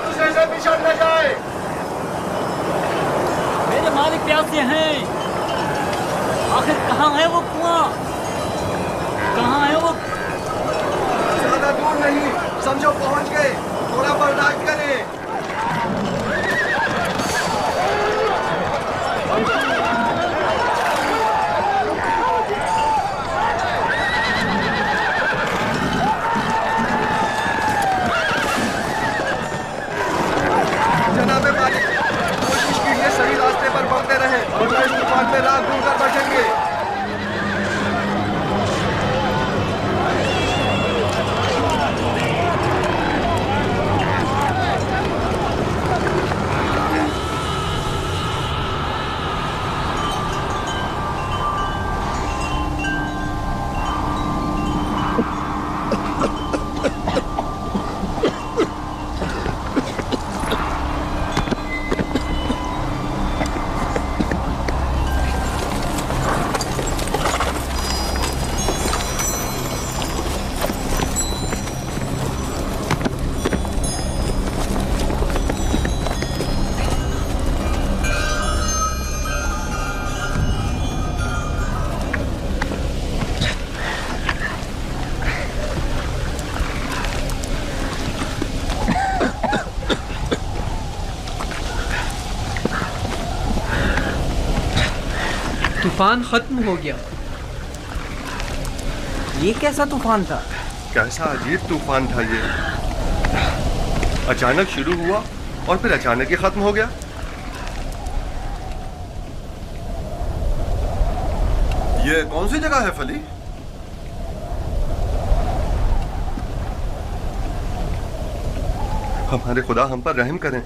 दूसरे से बिछड़ न जाए। मेरे मालिक प्यासे हैं। आखिर कहाँ है वो कुआं? कहाँ है वो? ज्यादा दूर नहीं, समझो पहुंच गए। थोड़ा बर्दाश्त करें। जनाबे मालिक, कोशिश कीजिए सही रास्ते पर बढ़ते रहें, वरना इस तूफान में रात ढूंढकर बचेंगे। तूफान खत्म हो गया। ये कैसा तूफान था? कैसा अजीब तूफान था ये। अचानक शुरू हुआ और फिर अचानक ही खत्म हो गया। ये कौन सी जगह है फली? हमारे खुदा हम पर रहम करें।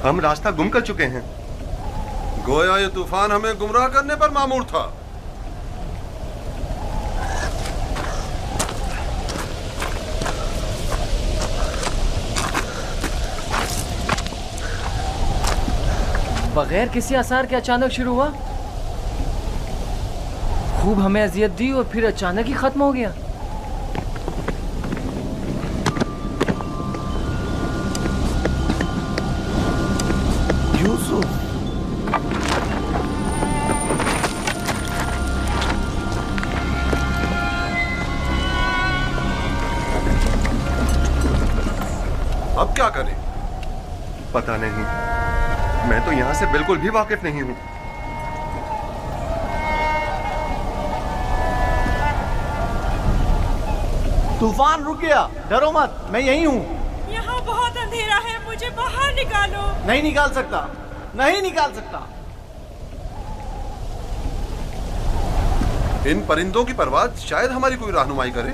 हम रास्ता गुम कर चुके हैं। गोया ये तूफान हमें गुमराह करने पर मामूर था। बगैर किसी आसार के अचानक शुरू हुआ। खूब हमें अजियत दी और फिर अचानक ही खत्म हो गया। यूसुफ, अब क्या करें? पता नहीं, मैं तो यहाँ से बिल्कुल भी वाकिफ नहीं हूँ। तूफान रुक गया। डरो मत, मैं यही हूँ। यहाँ बहुत अंधेरा है, मुझे बाहर निकालो। नहीं निकाल सकता, नहीं निकाल सकता। इन परिंदों की परवाज़ शायद हमारी कोई रहनुमाई करे।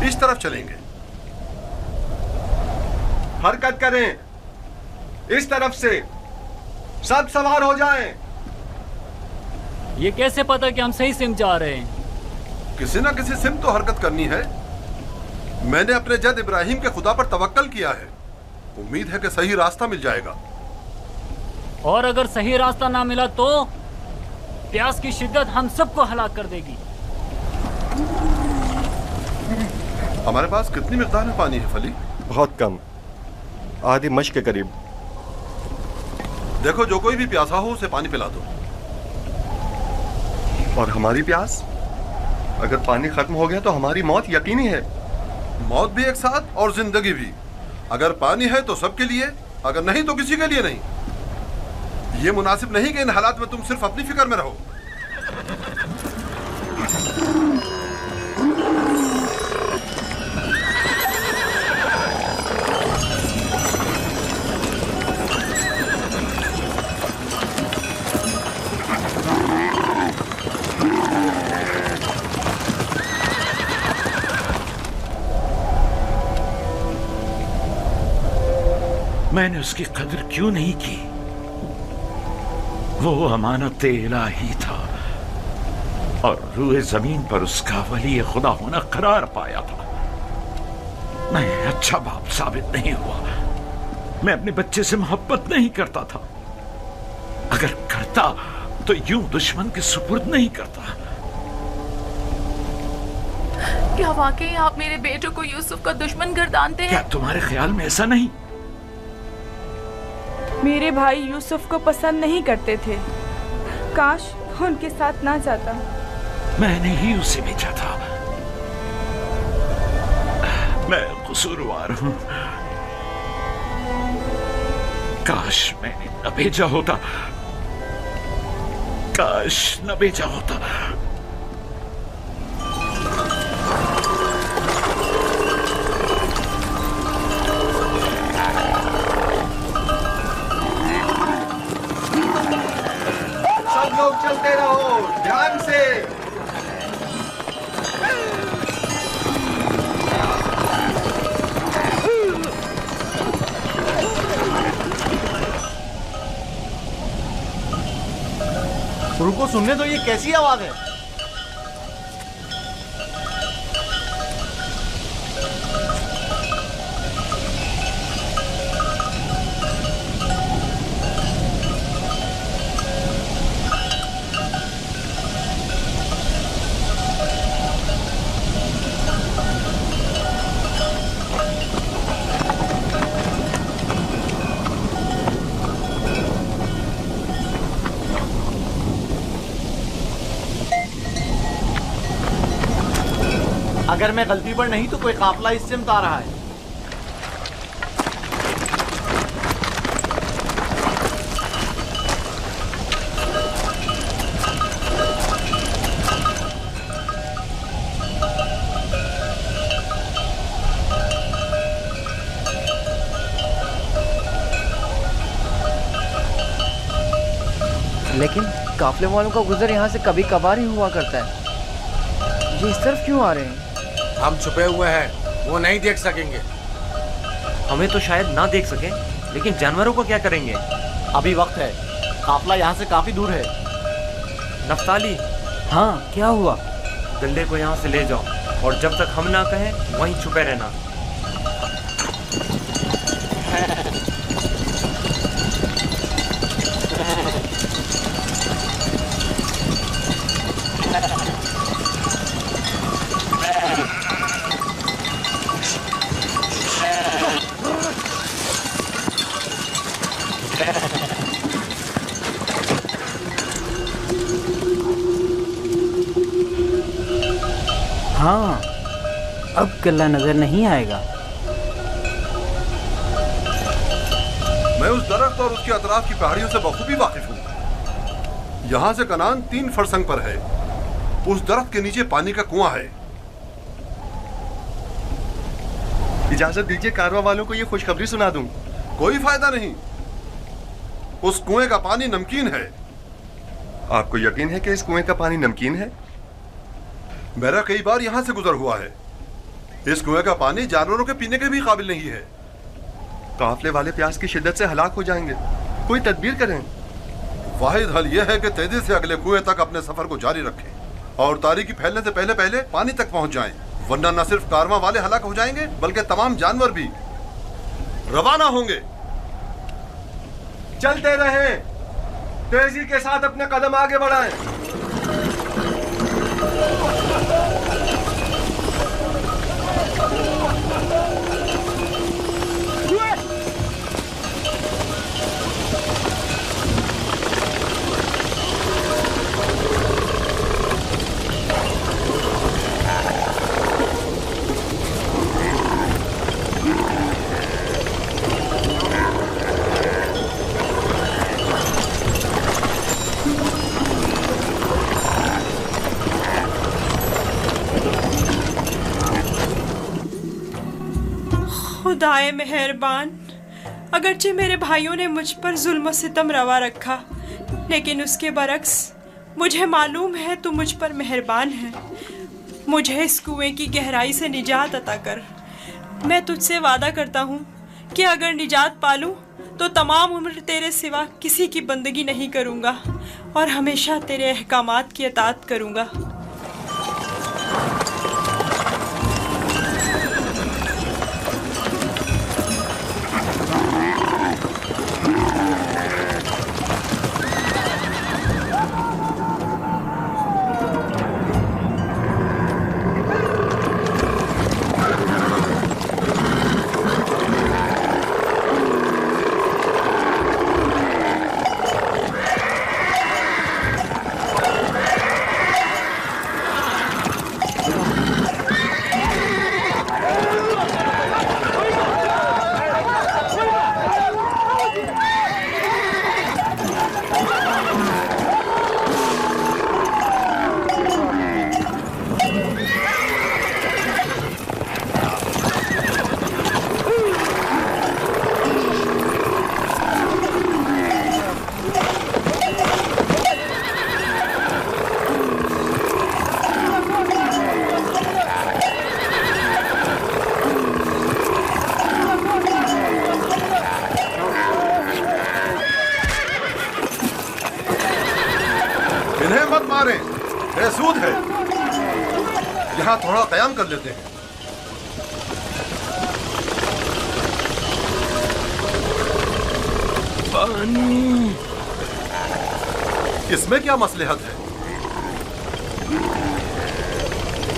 इस तरफ चलेंगे। हरकत करें, इस तरफ से। सब सवार हो जाएं। ये कैसे पता कि हम सही सिम जा रहे हैं? किसी ना किसी सिम तो हरकत करनी है। मैंने अपने जद इब्राहिम के खुदा पर तवक्कल किया है। उम्मीद है कि सही रास्ता मिल जाएगा। और अगर सही रास्ता ना मिला तो प्यास की शिद्दत हम सबको हलाक कर देगी। हमारे पास कितनी मिकदार में पानी है फली? बहुत कम, आधी मश के करीब। देखो, जो कोई भी प्यासा हो उसे पानी पिला दो। और हमारी प्यास? अगर पानी खत्म हो गया तो हमारी मौत यकीनी है। मौत भी एक साथ और जिंदगी भी। अगर पानी है तो सबके लिए, अगर नहीं तो किसी के लिए नहीं। ये मुनासिब नहीं कि इन हालात में तुम सिर्फ अपनी फिक्र में रहो। मैंने उसकी कदर क्यों नहीं की? वो अमानत इलाही था और रूए जमीन पर उसका वली खुदा होना करार पाया था। मैं अच्छा बाप साबित नहीं हुआ। मैं अपने बच्चे से मोहब्बत नहीं करता था। अगर करता तो यूं दुश्मन के सुपुर्द नहीं करता। क्या वाकई आप मेरे बेटे को यूसुफ का दुश्मन गर्दानते हैं? क्या तुम्हारे ख्याल में ऐसा नहीं? मेरे भाई यूसुफ को पसंद नहीं करते थे। काश वो उनके साथ ना जाता। मैंने ही उसे भेजा था। मैं कसूरवार हूं। काश मैंने न भेजा होता। काश न भेजा होता। सब लोग चलते रहो ध्यान से। रुको, सुनने तो, ये कैसी आवाज है? अगर मैं गलती पर नहीं तो कोई काफिला इस सिमत आ रहा है। लेकिन काफले वालों का गुजर यहाँ से कभी कभार ही हुआ करता है। ये इस तरफ क्यों आ रहे हैं? हम छुपे हुए हैं, वो नहीं देख सकेंगे। हमें तो शायद ना देख सकें, लेकिन जानवरों को क्या करेंगे? अभी वक्त है, काफिला यहाँ से काफी दूर है। नफ्ताली। हाँ, क्या हुआ? गल्ले को यहाँ से ले जाओ और जब तक हम ना कहें वहीं छुपे रहना। हाँ, अब गल्ला नजर नहीं आएगा। मैं उस दरख्त और उसके अतराफ की पहाड़ियों से बखूबी वाकिफ हूँ। यहाँ से कनान 3 फरसंग पर है। उस दरख्त के नीचे पानी का कुआं है। इजाजत दीजिए कारवां वालों को ये खुशखबरी सुना दूं। कोई फायदा नहीं, उस कुएं का पानी नमकीन है। आपको यकीन है कि इस कुएं का पानी नमकीन है? मेरा कई बार यहाँ से गुजर हुआ है। इस कुएं का पानी जानवरों के पीने के भी काबिल नहीं है। काफले वाले प्यास की शिद्दत से हलाक हो जाएंगे। कोई तदबीर करें। वाहिद हल यह है कि तेजी से अगले कुएं तक अपने सफर को जारी रखें और तारीकी फैलने से पहले पहले पानी तक पहुंच जाएं, वरना न सिर्फ कारवां वाले हलाक हो जाएंगे बल्कि तमाम जानवर भी रवाना होंगे। चलते रहें, तेजी के साथ अपने कदम आगे बढ़ाएं। खुदाए मेहरबान, अगरचे मेरे भाइयों ने मुझ पर जुल्म सितम रवा रखा, लेकिन उसके बरक्स मुझे मालूम है तू मुझ पर मेहरबान है। मुझे इस कुएं की गहराई से निजात अता कर। मैं तुझसे वादा करता हूँ कि अगर निजात पालूं तो तमाम उम्र तेरे सिवा किसी की बंदगी नहीं करूँगा और हमेशा तेरे अहकामात की अतात करूँगा। मकसूद है। यहाँ थोड़ा कयाम कर लेते हैं। पानी। इसमें क्या मसलहत है?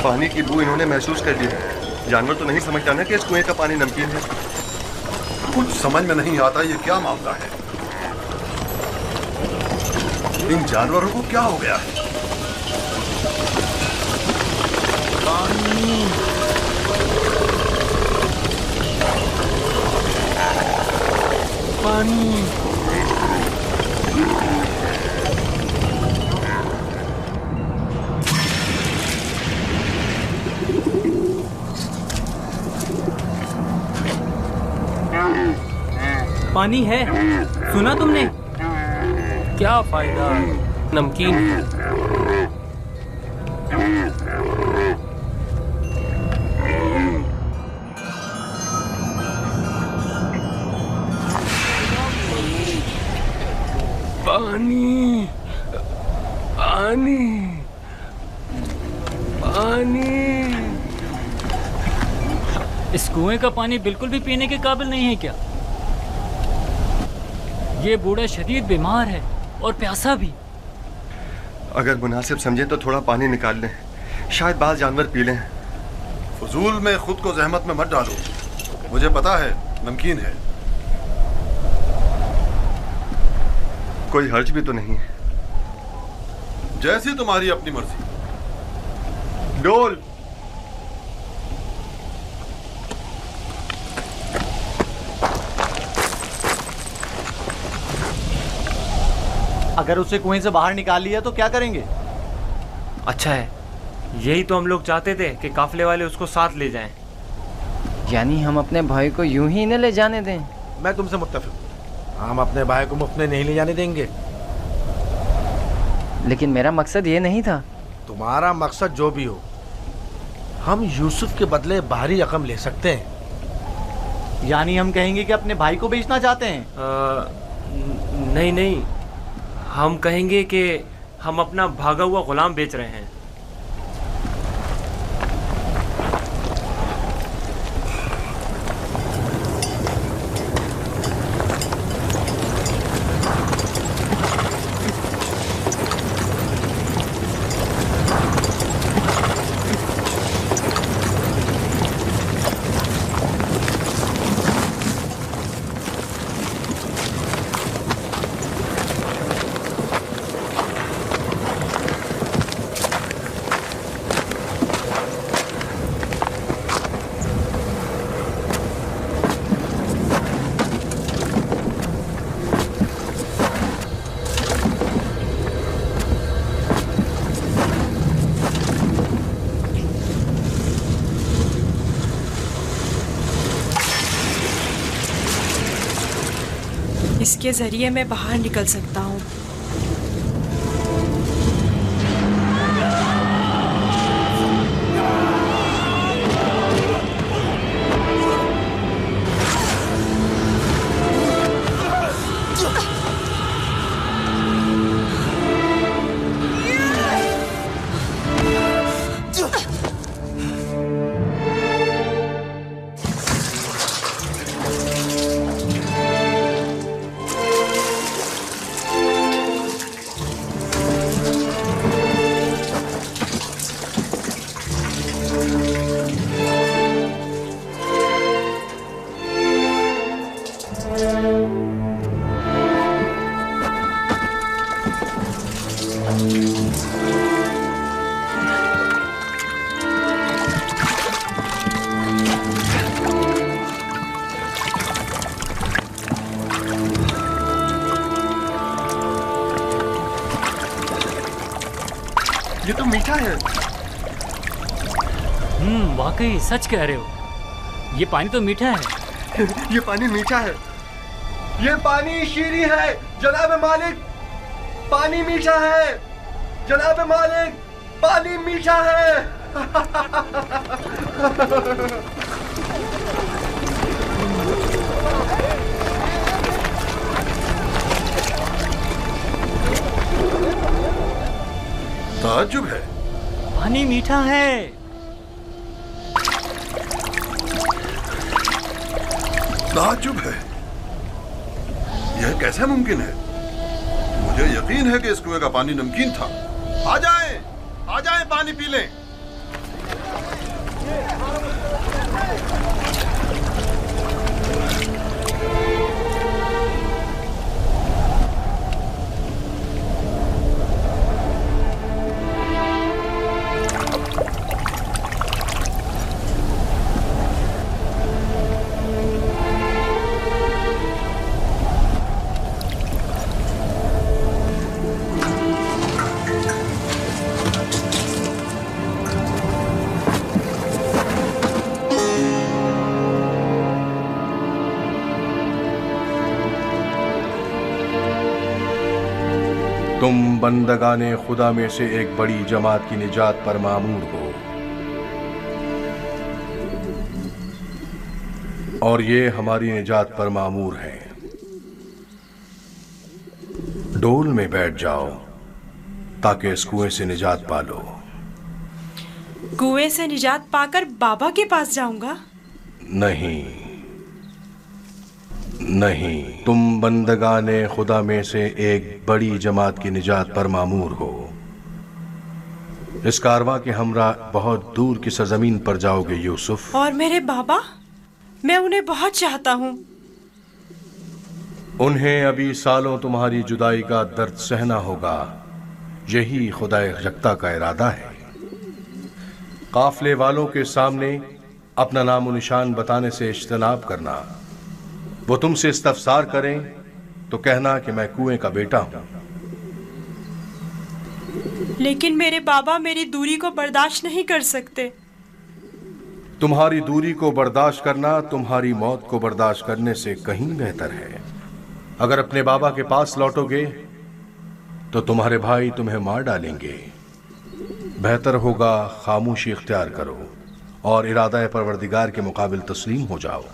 पानी की बू इन्होंने महसूस कर ली है। जानवर तो नहीं समझता ना कि इस कुएं का पानी नमकीन है। कुछ समझ में नहीं आता ये क्या मामला है। इन जानवरों को क्या हो गया है? पानी। पानी। पानी है, सुना तुमने? क्या फायदा, नमकीन है। पानी। पानी। पानी। इस कुएं का पानी बिल्कुल भी पीने के काबिल नहीं है क्या? ये बूढ़ा शदीद बीमार है और प्यासा भी। अगर मुनासिब समझे तो थोड़ा पानी निकाल लें, शायद बाल जानवर पी लें। फजूल में खुद को जहमत में मत डालो, मुझे पता है नमकीन है। कोई हर्ज भी तो नहीं। जैसी तुम्हारी अपनी मर्जी। डोल। अगर उसे कुएं से बाहर निकाल लिया तो क्या करेंगे? अच्छा है, यही तो हम लोग चाहते थे कि काफले वाले उसको साथ ले जाएं। यानी हम अपने भाई को यूं ही न ले जाने दें? मैं तुमसे मुत्तफिक। हम अपने भाई को मुफ्त में नहीं ले जाने देंगे। लेकिन मेरा मकसद ये नहीं था। तुम्हारा मकसद जो भी हो, हम यूसुफ के बदले बाहरी रकम ले सकते हैं। यानी हम कहेंगे कि अपने भाई को बेचना चाहते हैं? नहीं नहीं, हम कहेंगे कि हम अपना भागा हुआ गुलाम बेच रहे हैं। इसके जरिए मैं बाहर निकल सकता हूँ। ये तो मीठा है। वाकई सच कह रहे हो, ये पानी तो मीठा है। ये पानी मीठा है। ये पानी शीरी है जनाब मालिक। पानी मीठा है जनाब मालिक। पानी मीठा है। ताज्जुब है, पानी मीठा है। ताज्जुब है, यह कैसे मुमकिन है? मुझे यकीन है कि इस कुएं का पानी नमकीन था। आ जाएं पानी पी लें। तुम बंदगाने खुदा में से एक बड़ी जमात की निजात पर मामूर हो, और ये हमारी निजात पर मामूर है। डोल में बैठ जाओ ताकि इस कुएं से निजात पालो। कुएं से निजात पाकर बाबा के पास जाऊंगा? नहीं, तुम बंदगाने खुदा में से एक बड़ी जमात की निजात पर मामूर हो। इस कारवां के हमरा बहुत दूर की सरजमीन पर जाओगे यूसुफ। और मेरे बाबा? मैं उन्हें बहुत चाहता हूँ। उन्हें अभी सालों तुम्हारी जुदाई का दर्द सहना होगा। यही खुदा यकता का इरादा है। काफले वालों के सामने अपना नामो निशान बताने से इज्तनाब करना। वो तुमसे इस्तफसार करें तो कहना कि मैं कुएं का बेटा हूं। लेकिन मेरे बाबा मेरी दूरी को बर्दाश्त नहीं कर सकते। तुम्हारी दूरी को बर्दाश्त करना तुम्हारी मौत को बर्दाश्त करने से कहीं बेहतर है। अगर अपने बाबा के पास लौटोगे तो तुम्हारे भाई तुम्हें मार डालेंगे। बेहतर होगा खामोशी इख्तियार करो और इरादा परवरदिगार के मुकाबिल तस्लीम हो जाओ।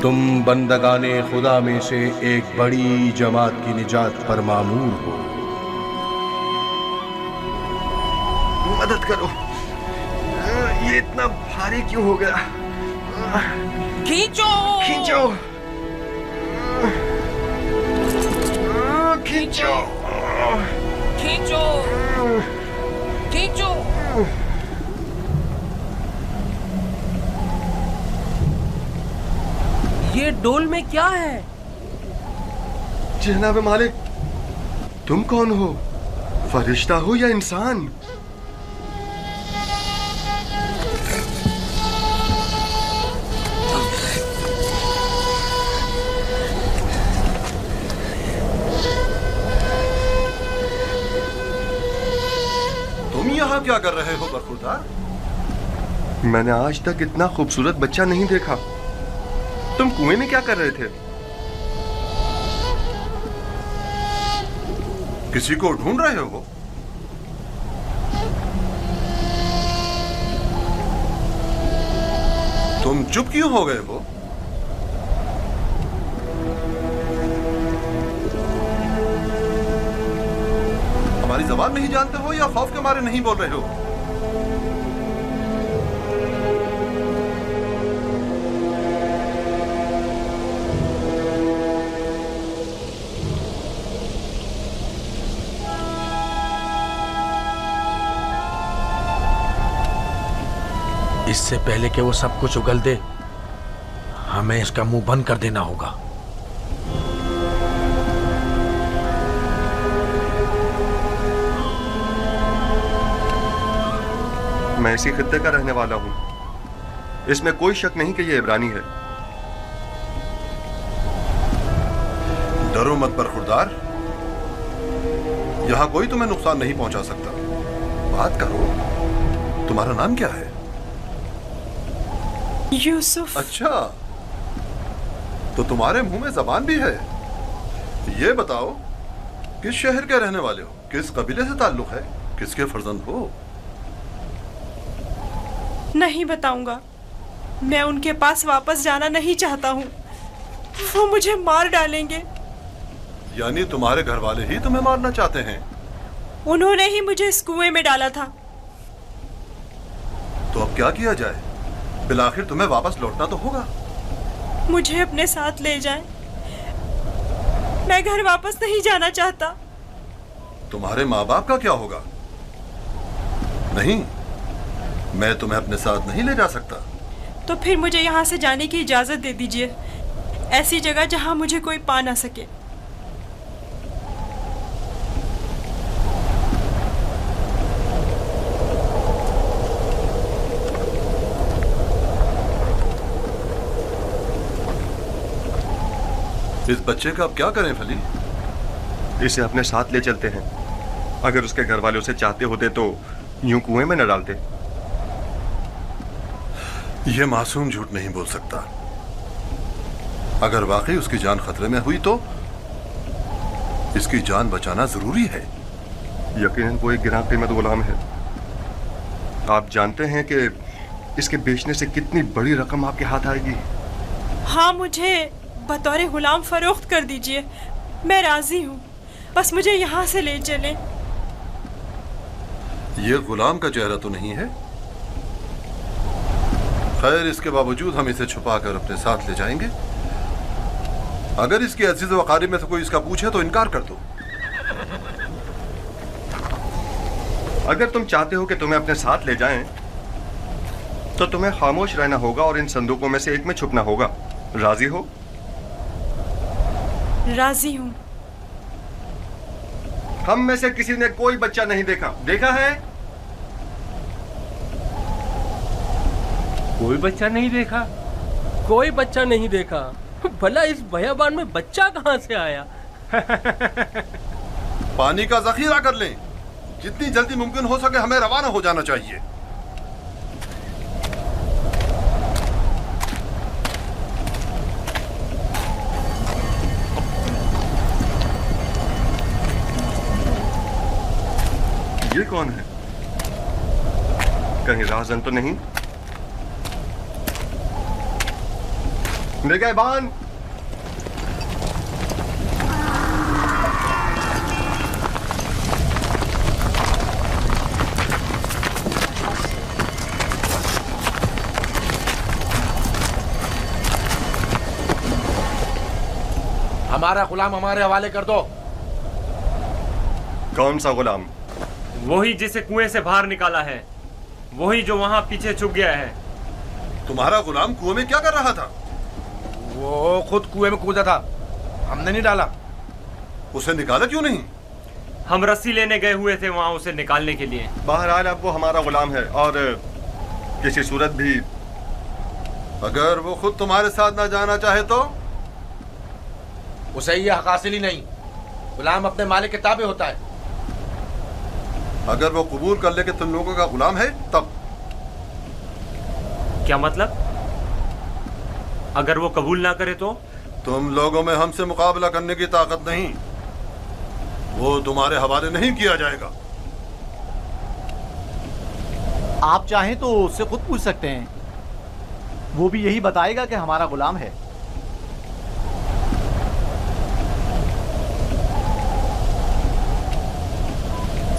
तुम बंदगाने खुदा में से एक बड़ी जमात की निजात पर मामूर हो। मदद करो, ये इतना भारी क्यों हो गया? खींचो खींचो खींचो खींचो खींचो। ये डोल में क्या है? जनाब मालिक, तुम कौन हो? फरिश्ता हो या इंसान? तुम यहाँ क्या कर रहे हो बरखुरदार? मैंने आज तक इतना खूबसूरत बच्चा नहीं देखा। तुम कुएं में क्या कर रहे थे? किसी को ढूंढ रहे हो? तुम चुप क्यों हो गए हो? हमारी जबान नहीं जानते हो या खौफ के मारे नहीं बोल रहे हो? इससे पहले कि वो सब कुछ उगल दे, हमें इसका मुंह बंद कर देना होगा। मैं इसी खित्ते का रहने वाला हूं। इसमें कोई शक नहीं कि ये इब्रानी है। डरो मत बरखुरदार, यहां कोई तुम्हें नुकसान नहीं पहुंचा सकता। बात करो। तुम्हारा नाम क्या है? यूसुफ। अच्छा, तो तुम्हारे मुंह में जबान भी है। ये बताओ, किस शहर के रहने वाले हो? किस कबीले से ताल्लुक है? किसके फर्जंद हो? नहीं बताऊंगा। मैं उनके पास वापस जाना नहीं चाहता हूँ। वो मुझे मार डालेंगे। यानी तुम्हारे घर वाले ही तुम्हें मारना चाहते हैं? उन्होंने ही मुझे इस कुएं में डाला था। तो अब क्या किया जाए? बिलाखिर तुम्हें वापस लौटना तो होगा। मुझे अपने साथ ले जाएं। मैं घर वापस नहीं जाना चाहता। तुम्हारे माँ बाप का क्या होगा? नहीं, मैं तुम्हें अपने साथ नहीं ले जा सकता। तो फिर मुझे यहाँ से जाने की इजाजत दे दीजिए, ऐसी जगह जहाँ मुझे कोई पा ना सके। इस बच्चे का अब क्या करें फली? इसे अपने साथ ले चलते हैं। अगर उसके घर वाले उसे चाहते होते तो यूं कुएं में न डालते। यह मासूम झूठ नहीं बोल सकता। अगर वाकई उसकी जान खतरे में हुई तो इसकी जान बचाना जरूरी है। यकीनन वो एक गिरां कीमत गुलाम है। आप जानते हैं कि इसके बेचने से कितनी बड़ी रकम आपके हाथ आएगी। हाँ, मुझे बतौर गुलाम फरोख्त कर दीजिए, मैं राजी हूँ। बस मुझे यहाँ से ले चलें। ये गुलाम का चेहरा तो नहीं है। खैर, इसके बावजूद हम इसे छुपाकर अपने साथ ले जाएंगे। अगर इसके अजीज व अकारिब में से कोई इसका पूछे तो इनकार कर दो। अगर तुम चाहते हो कि तुम्हें अपने साथ ले जाएं, तो तुम्हें खामोश रहना होगा और इन संदूकों में से एक में छुपना होगा। राजी हो? राजी हूँ। हम में से किसी ने कोई बच्चा नहीं देखा। देखा है? कोई बच्चा नहीं देखा। कोई बच्चा नहीं देखा। भला इस बयाबान में बच्चा कहाँ से आया? पानी का जखीरा कर लें। जितनी जल्दी मुमकिन हो सके हमें रवाना हो जाना चाहिए। ये कौन है? कहीं राहजन तो नहीं? निगहबान! हमारा गुलाम हमारे हवाले कर दो। कौन सा गुलाम? वही जिसे कुएं से बाहर निकाला है, वही जो वहां पीछे छुप गया है। तुम्हारा गुलाम कुएं में क्या कर रहा था? वो खुद कुएं में कूदा था, हमने नहीं डाला। उसे निकाला क्यों नहीं? हम रस्सी लेने गए हुए थे वहां उसे निकालने के लिए। बहरहाल अब वो हमारा गुलाम है और किसी सूरत भी अगर वो खुद तुम्हारे साथ ना जाना चाहे तो? उसे ये हक हासिल ही नहीं। गुलाम अपने मालिक के ताबे होता है। अगर वो कबूल कर ले कि तुम लोगों का गुलाम है तब? क्या मतलब? अगर वो कबूल ना करे तो? तुम लोगों में हमसे मुकाबला करने की ताकत नहीं। वो तुम्हारे हवाले नहीं किया जाएगा। आप चाहें तो उससे खुद पूछ सकते हैं। वो भी यही बताएगा कि हमारा गुलाम है।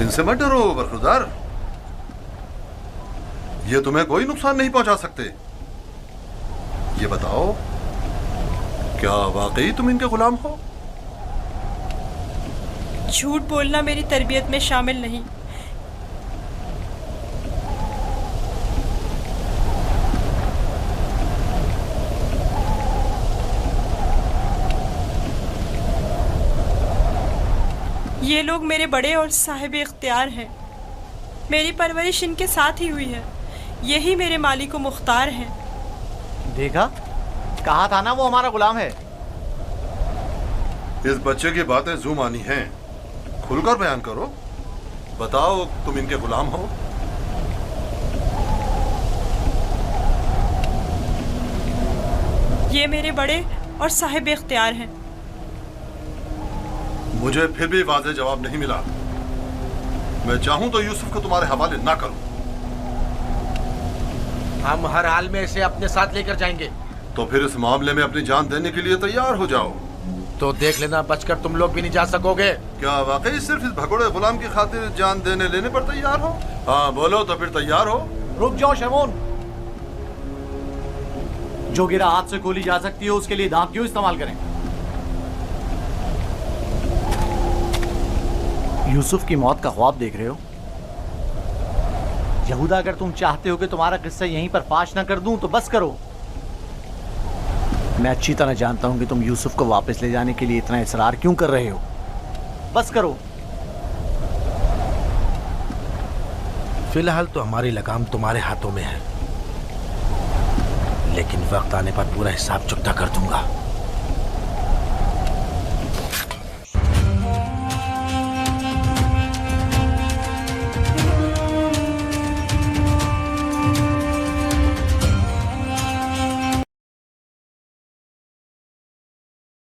इनसे मत डरो बरखुरदार, ये तुम्हें कोई नुकसान नहीं पहुंचा सकते। ये बताओ, क्या वाकई तुम इनके गुलाम हो? झूठ बोलना मेरी तरबियत में शामिल नहीं। ये लोग मेरे बड़े और साहिब इख्तियार हैं। मेरी परवरिश इनके साथ ही हुई है। यही मेरे मालिक व मुख्तार हैं। देखा, कहा था ना वो हमारा गुलाम है। इस बच्चे की बातें जुमानी हैं। खुलकर बयान करो। बताओ, तुम इनके गुलाम हो? ये मेरे बड़े और साहिब इख्तियार हैं। मुझे फिर भी वाज़ेह जवाब नहीं मिला। मैं चाहूं तो यूसुफ को तुम्हारे हवाले ना करूं। हम हर हाल में इसे अपने साथ लेकर जाएंगे। तो फिर इस मामले में अपनी जान देने के लिए तैयार हो जाओ। तो देख लेना बचकर तुम लोग भी नहीं जा सकोगे। क्या वाकई सिर्फ इस भगोड़े गुलाम की खातिर जान देने लेने पर तैयार हो? हाँ बोलो तो फिर तैयार हो। रुक जाओ शमून, जो गिरा हाथ से खोली जा सकती है उसके लिए दांत क्यों इस्तेमाल करें? यूसुफ की मौत का ख्वाब देख रहे हो? यहूदा, अगर तुम चाहते हो कि तुम्हारा किस्सा यहीं पर फाश ना कर दूं तो बस करो। मैं अच्छी तरह जानता हूं कि तुम यूसुफ को वापस ले जाने के लिए इतना इसरार क्यों कर रहे हो। बस करो। फिलहाल तो हमारी लगाम तुम्हारे हाथों में है, लेकिन वक्त आने पर पूरा हिसाब चुकता कर दूंगा।